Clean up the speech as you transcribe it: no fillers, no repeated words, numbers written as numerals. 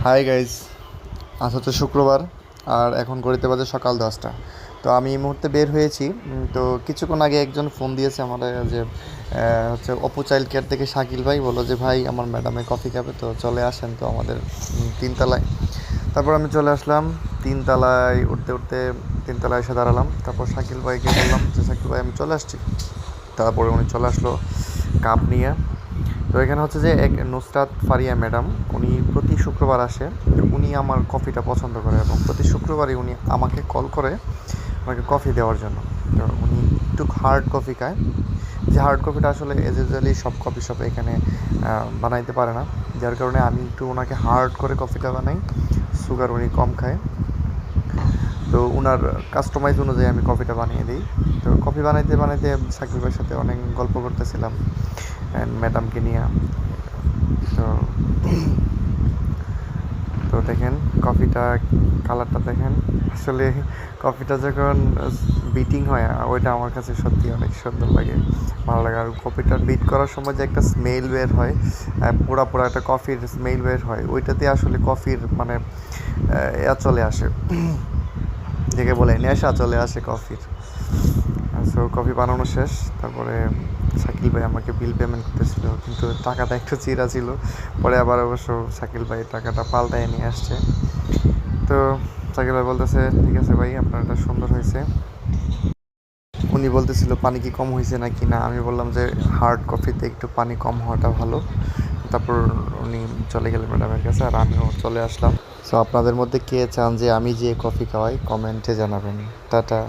Hi guys, আজ হচ্ছে শুক্রবার আর এখন ঘড়িতে বাজে সকাল 10টা। তো আমি এই মুহূর্তে বের হয়েছি। তো কিছুক্ষণ আগে একজন ফোন দিয়েছে আমার, যে হচ্ছে অপু চাইল্ড কেয়ার থেকে শাকিল ভাই বললো যে ভাই আমার ম্যাডামে কফি খাবে, তো চলে আসেন তো আমাদের তিনতলায়। তারপর আমি চলে আসলাম তিনতলায়। উঠতে উঠতে তিনতলায় এসে দাঁড়ালাম। তারপর শাকিল ভাইকে বললাম যে শাকিল ভাই আমি চলে আসছি। তারপরে উনি চলে আসলো কাপ নিয়ে। তো এখানে হচ্ছে যে এক নুসরাত ফারিয়া ম্যাডাম, উনি প্রতি শুক্রবার আসে। উনি আমার কফিটা পছন্দ করে এবং প্রতি শুক্রবারই উনি আমাকে কল করে আমাকে কফি দেওয়ার জন্য। তো উনি একটু হার্ড কফি খায়, যে হার্ড কফিটা আসলে এজ ইউজুয়ালি সব কফি শপে এখানে বানাইতে পারে না, যার কারণে আমি একটু ওনাকে হার্ড করে কফিটা বানাই। সুগার উনি কম খায়, তো ওনার কাস্টমাইজ অনুযায়ী আমি কফিটা বানিয়ে দিই। তো কফি বানাইতে বানাইতে সাকিব ভাইয়ের সাথে অনেক গল্প করতেছিলাম ম্যাডামকে নিয়ে। তো তো দেখেন কফিটা, কালারটা দেখেন। আসলে কফিটা যখন বিটিং হয় ওইটা আমার কাছে সত্যি অনেক সুন্দর লাগে, ভালো লাগে। আর কফিটা বিট করার সময় যে একটা স্মেল বের হয়, পুরা পুরা একটা কফির স্মেল বের হয়, ওইটাতে আসলে কফির মানে চলে আসে, যেকে বলে নেশা চলে আসে কফির। সো কফি বানানো শেষ। তারপরে শাকিল ভাই আমাকে বিল পেমেন্ট করতেছিল, কিন্তু টাকাটা একটু চিরা ছিল। পরে আবার অবশ্য শাকিল ভাই টাকাটা পাল্টায় নিয়ে আসছে। তো শাকিল ভাই বলতেছে ঠিক আছে ভাই আপনার এটা সুন্দর হয়েছে। উনি বলতেছিল পানি কি কম হয়েছে নাকি না, আমি বললাম যে হার্ড কফিতে একটু পানি কম হওয়াটা ভালো। তারপর উনি চলে গেলেন ম্যাডামের কাছে আর আমিও চলে আসলাম। সো আপনাদের মধ্যে কে চান যে আমি যে কফি খাওয়াই কমেন্টে জানাবেন। টাটা।